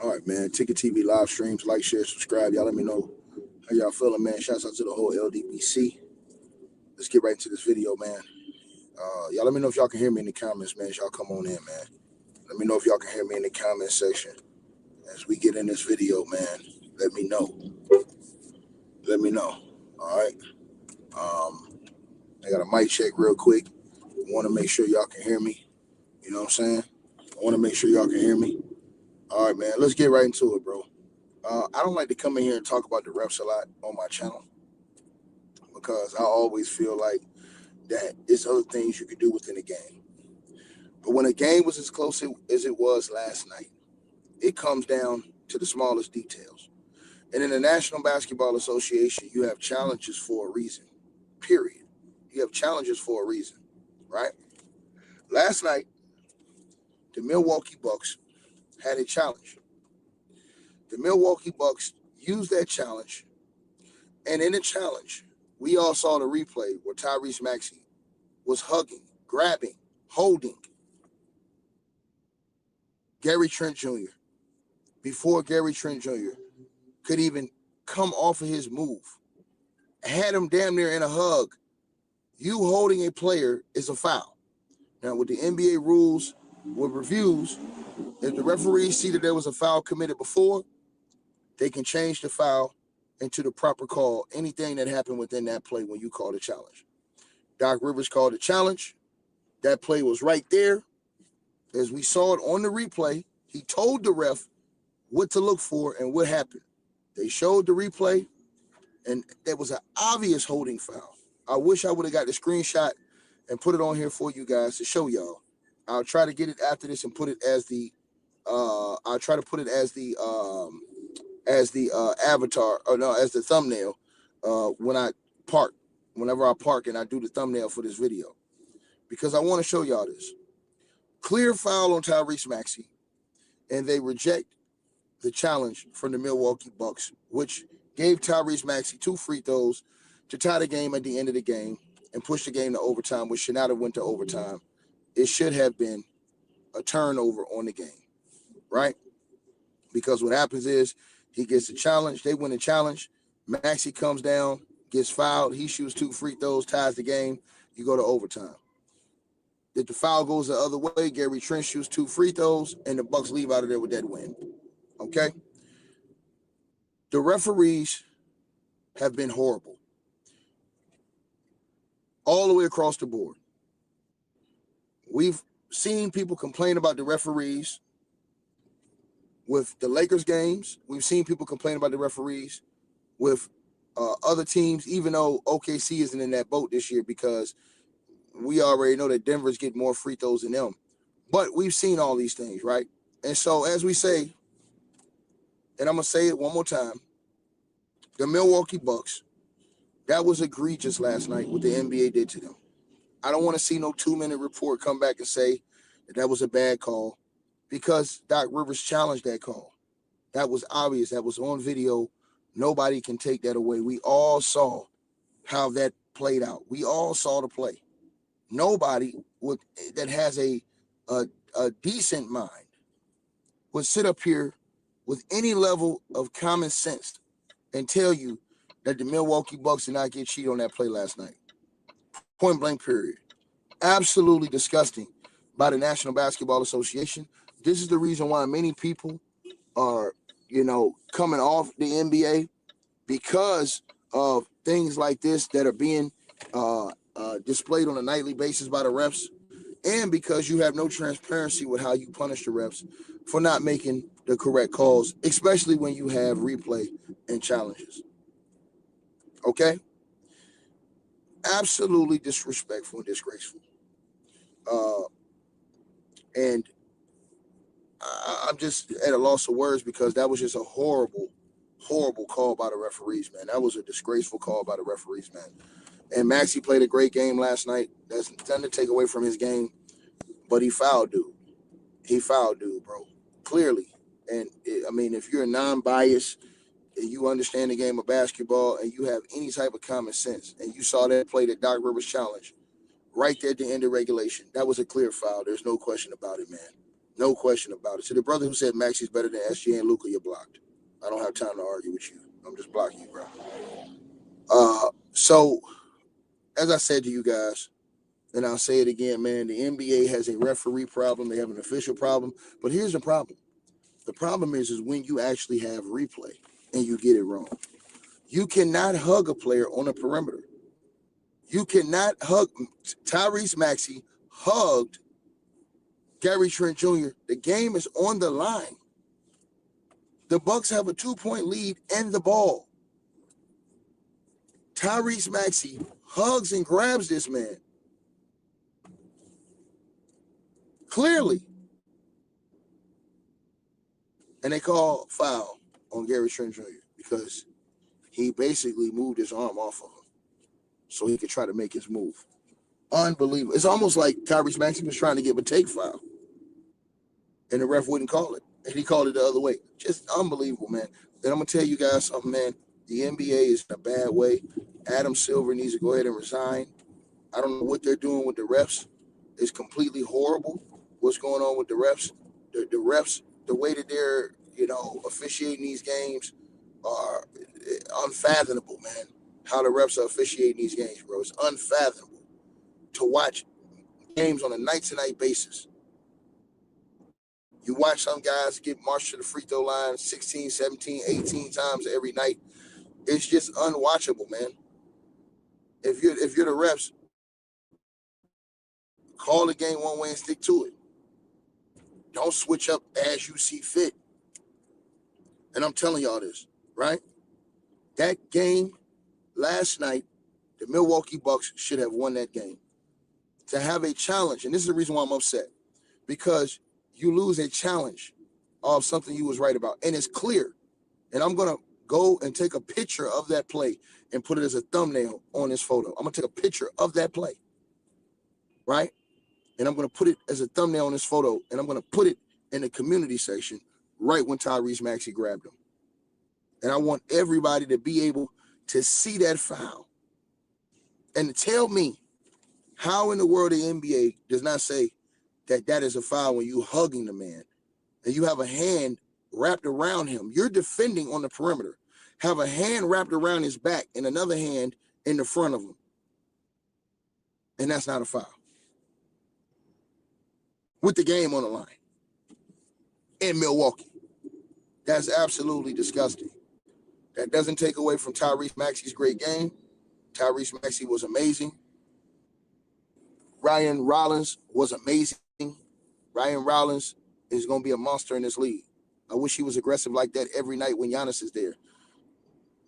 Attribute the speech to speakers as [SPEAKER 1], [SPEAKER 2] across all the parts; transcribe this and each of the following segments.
[SPEAKER 1] All right, man. Ticket TV live streams, like, share, subscribe. Y'all let me know how y'all feeling, man. Shouts out to the whole LDBC. Let's get right into this video, man. Y'all let me know if y'all can hear me in the comments, man. Y'all come on in, man. Let me know if y'all can hear me in the comment section as we get in this video, man. Let me know. Let me know. All right. I got a mic check real quick. I want to make sure y'all can hear me. You know what I'm saying? I want to make sure y'all can hear me. All right, man. Let's get right into it, bro. I don't like to come in here and talk about the refs a lot on my channel because I always feel like that there's other things you can do within the game. But when a game was as close as it was last night, it comes down to the smallest details. And in the National Basketball Association, you have challenges for a reason, period. You have challenges for a reason, right? Last night, the Milwaukee Bucks had a challenge. The Milwaukee Bucks used that challenge, and in the challenge, we all saw the replay where Tyrese Maxey was hugging, grabbing, holding Gary Trent Jr. before Gary Trent Jr. could even come off of his move. Had him damn near in a hug. You holding a player is a foul. Now, with the NBA rules, with reviews, if the referees see that there was a foul committed before, they can change the foul into the proper call, anything that happened within that play when you call the challenge. Doc Rivers called the challenge. That play was right there. As we saw it on the replay, he told the ref what to look for and what happened. They showed the replay, and there was an obvious holding foul. I wish I would have got the screenshot and put it on here for you guys to show y'all. I'll try to get it after this and put it as the avatar, or no, as the thumbnail whenever I park and I do the thumbnail for this video, because I want to show y'all this. Clear foul on Tyrese Maxey, and they reject the challenge from the Milwaukee Bucks, which gave Tyrese Maxey 2 free throws to tie the game at the end of the game and push the game to overtime, which should not have went to overtime. It should have been a turnover on the game, right? Because what happens is he gets the challenge, they win the challenge, Maxey comes down, gets fouled, he shoots 2 free throws, ties the game, you go to overtime. If the foul goes the other way, Gary Trent shoots 2 free throws, and the Bucks leave out of there with that win. Okay? The referees have been horrible all the way across the board. We've seen people complain about the referees with the Lakers games. We've seen people complain about the referees with other teams, even though OKC isn't in that boat this year because we already know that Denver's getting more free throws than them. But we've seen all these things, right? And so as we say, and I'm going to say it one more time, the Milwaukee Bucks, that was egregious last night what the NBA did to them. I don't want to see no 2-minute report come back and say that was a bad call because Doc Rivers challenged that call. That was obvious. That was on video. Nobody can take that away. We all saw how that played out. We all saw the play. Nobody that has a decent mind would sit up here with any level of common sense and tell you that the Milwaukee Bucks did not get cheated on that play last night. Point blank, period. Absolutely disgusting by the National Basketball Association. This is the reason why many people are, coming off the NBA because of things like this that are being displayed on a nightly basis by the refs, and because you have no transparency with how you punish the refs for not making the correct calls, especially when you have replay and challenges. Okay? Absolutely disrespectful and disgraceful. And I'm just at a loss of words because that was just a horrible, horrible call by the referees, man. That was a disgraceful call by the referees, man. And Maxey played a great game last night. That's nothing to take away from his game, but he fouled dude. He fouled dude, bro. Clearly. And, if you're non-biased and you understand the game of basketball and you have any type of common sense and you saw that play that Doc Rivers challenged right there at the end of regulation, that was a clear foul. There's no question about it, man. No question about it. So the brother who said Maxi's better than SGA and Luka, you're blocked. I don't have time to argue with you. I'm just blocking you, bro. So as I said to you guys, and I'll say it again, man, the NBA has a referee problem. They have an official problem. But here's the problem. The problem is when you actually have replay and you get it wrong. You cannot hug a player on a perimeter. You cannot hug. Tyrese Maxey hugged Gary Trent Jr. The game is on the line. The Bucks have a 2-point lead and the ball. Tyrese Maxey hugs and grabs this man. Clearly. And they call foul on Gary Trent Jr. because he basically moved his arm off of him so he could try to make his move. Unbelievable. It's almost like Tyrese Maxey was trying to give a take foul, and the ref wouldn't call it, and he called it the other way. Just unbelievable, man. And I'm going to tell you guys something, man. The NBA is in a bad way. Adam Silver needs to go ahead and resign. I don't know what they're doing with the refs. It's completely horrible what's going on with the refs. The refs, the way that they're, officiating these games are unfathomable, man. How the refs are officiating these games, bro. It's unfathomable to watch games on a night-to-night basis. You watch some guys get marched to the free throw line 16, 17, 18 times every night. It's just unwatchable, man. If you're the refs, call the game one way and stick to it. Don't switch up as you see fit. And I'm telling y'all this, right? That game last night, the Milwaukee Bucks should have won that game. To have a challenge, and this is the reason why I'm upset, because you lose a challenge of something you was right about, and it's clear. And I'm going to go and take a picture of that play and put it as a thumbnail on this photo. I'm going to take a picture of that play, right? And I'm going to put it as a thumbnail on this photo, and I'm going to put it in the community section right when Tyrese Maxey grabbed him. And I want everybody to be able to see that foul and to tell me how in the world the NBA does not say that that is a foul when you hugging the man and you have a hand wrapped around him. You're defending on the perimeter. Have a hand wrapped around his back and another hand in the front of him. And that's not a foul. With the game on the line in Milwaukee. That's absolutely disgusting. That doesn't take away from Tyrese Maxey's great game. Tyrese Maxey was amazing. Ryan Rollins was amazing. Ryan Rollins is going to be a monster in this league. I wish he was aggressive like that every night when Giannis is there.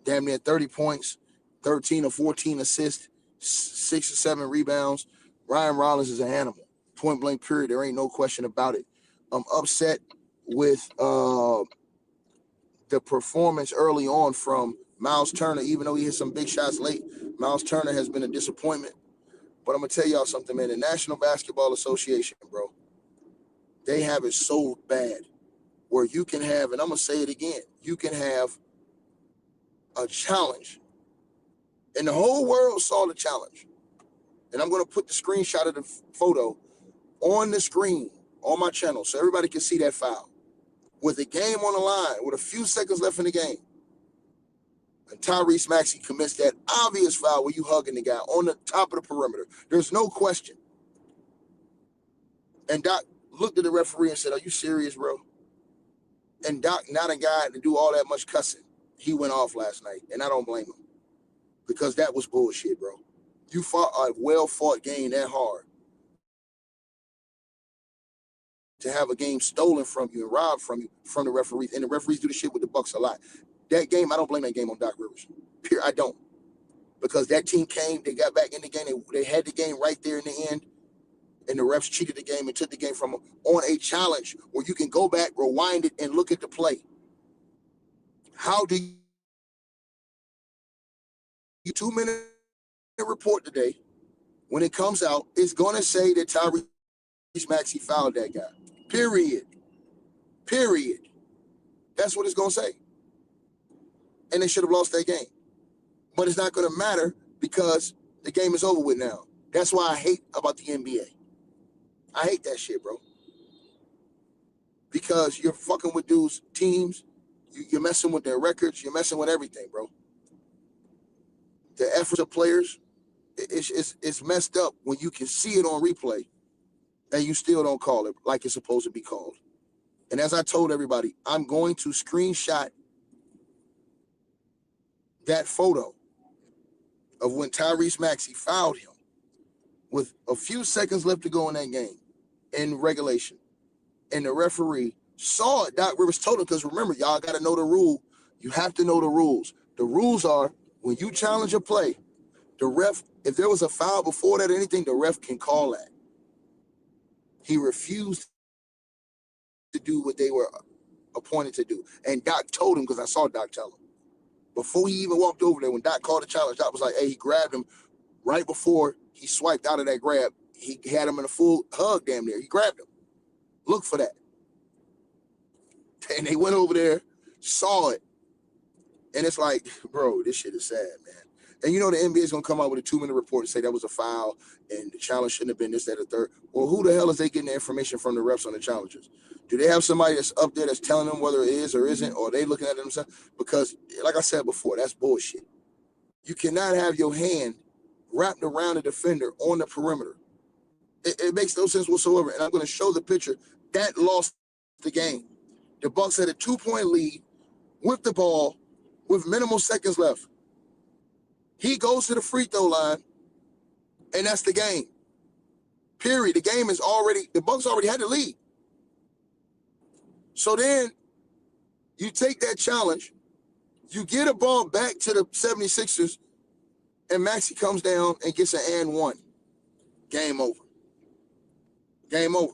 [SPEAKER 1] Damn near 30 points, 13 or 14 assists, 6 or 7 rebounds. Ryan Rollins is an animal. Point blank period. There ain't no question about it. I'm upset with the performance early on from Miles Turner, even though he hit some big shots late. Miles Turner has been a disappointment. But I'm going to tell y'all something, man. The National Basketball Association, bro, they have it so bad where you can have, and I'm going to say it again, you can have a challenge. And the whole world saw the challenge. And I'm going to put the screenshot of the photo on the screen on my channel so everybody can see that foul. With the game on the line, with a few seconds left in the game, and Tyrese Maxey commits that obvious foul where you hugging the guy on the top of the perimeter. There's no question. And Doc looked at the referee and said, "Are you serious, bro?" And Doc, not a guy to do all that much cussing. He went off last night, and I don't blame him because that was bullshit, bro. You fought a well-fought game that hard to have a game stolen from you and robbed from you from the referees, and the referees do the shit with the Bucks a lot. That game, I don't blame that game on Doc Rivers. Pure, I don't. Because that team came, they got back in the game, they had the game right there in the end, and the refs cheated the game and took the game from them on a challenge where you can go back, rewind it, and look at the play. How do you 2-minute report today, when it comes out, it's going to say that Tyrese Maxey fouled that guy. Period. That's what it's going to say. And they should have lost that game. But it's not going to matter because the game is over with now. That's why I hate about the NBA. I hate that shit, bro. because you're fucking with dudes' teams. You're messing with their records. You're messing with everything, bro. The efforts of players, it's messed up when you can see it on replay and you still don't call it like it's supposed to be called. And as I told everybody, I'm going to screenshot that photo of when Tyrese Maxey fouled him with a few seconds left to go in that game in regulation. And the referee saw it. Doc Rivers told him, because remember, y'all got to know the rule. You have to know the rules. The rules are when you challenge a play, the ref, if there was a foul before that or anything, the ref can call that. He refused to do what they were appointed to do. And Doc told him, because I saw Doc tell him. Before he even walked over there, when Doc called the challenge, Doc was like, hey, he grabbed him right before he swiped out of that grab. He had him in a full hug damn near. He grabbed him. Look for that. And they went over there, saw it. And it's like, bro, this shit is sad, man. And you know the NBA is going to come out with a 2-minute report and say that was a foul and the challenge shouldn't have been this, that, or third. Well, who the hell is they getting the information from the refs on the challenges? Do they have somebody that's up there that's telling them whether it is or isn't, or are they looking at it themselves? Because, like I said before, that's bullshit. You cannot have your hand wrapped around a defender on the perimeter. It makes no sense whatsoever. And I'm going to show the picture. That lost the game. The Bucks had a 2-point lead with the ball with minimal seconds left. He goes to the free throw line, and that's the game. Period. The game is already, the Bucks already had the lead. So then you take that challenge, you get a ball back to the 76ers, and Maxey comes down and gets an and one. Game over. Game over.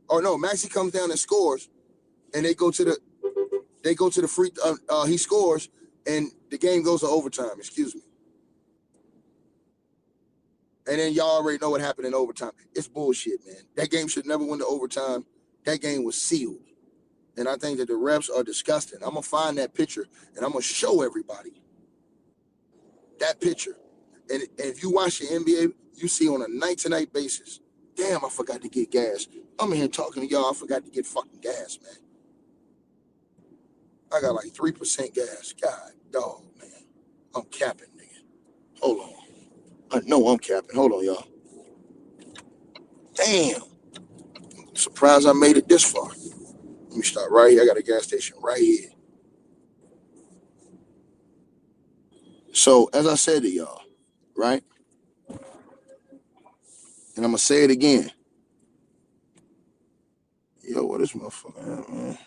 [SPEAKER 1] Or no, Maxey comes down and scores, and they go to the free. He scores, and the game goes to overtime. Excuse me. And then y'all already know what happened in overtime. It's bullshit, man. That game should never win to overtime. That game was sealed. And I think that the refs are disgusting. I'm going to find that picture, and I'm going to show everybody that picture. And if you watch the NBA, you see on a night-to-night basis, damn, I forgot to get gas. I'm in here talking to y'all. I forgot to get fucking gas, man. I got like 3% gas. God, dog, man. I'm capping, nigga. Hold on. I know I'm capping. Hold on, y'all. Damn. I'm surprised I made it this far. Let me stop right here. I got a gas station right here. So, as I said to y'all, right? And I'm going to say it again. Yo, what is motherfucker at, man?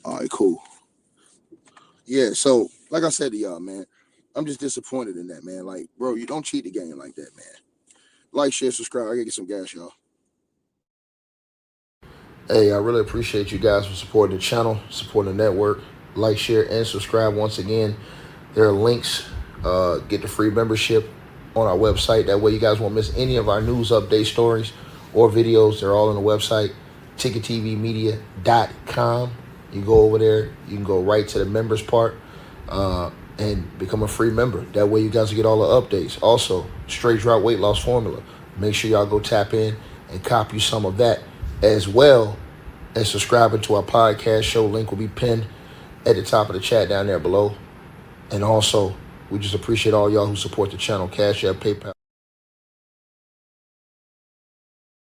[SPEAKER 1] All right, cool. Yeah, so, like I said to y'all, man, I'm just disappointed in that, man. Like, bro, you don't cheat the game like that, man. Like, share, subscribe. I gotta get some gas, y'all.
[SPEAKER 2] Hey, I really appreciate you guys for supporting the channel, supporting the network. Like, share, and subscribe once again. There are links. Get the free membership on our website. That way you guys won't miss any of our news update stories or videos. They're all on the website, ticketvmedia.com. You go over there. You can go right to the members part and become a free member. That way you guys will get all the updates. Also, straight drop weight loss formula. Make sure y'all go tap in and copy some of that, as well as subscribing to our podcast show. Link will be pinned at the top of the chat down there below. And also, we just appreciate all y'all who support the channel. Cash App, PayPal.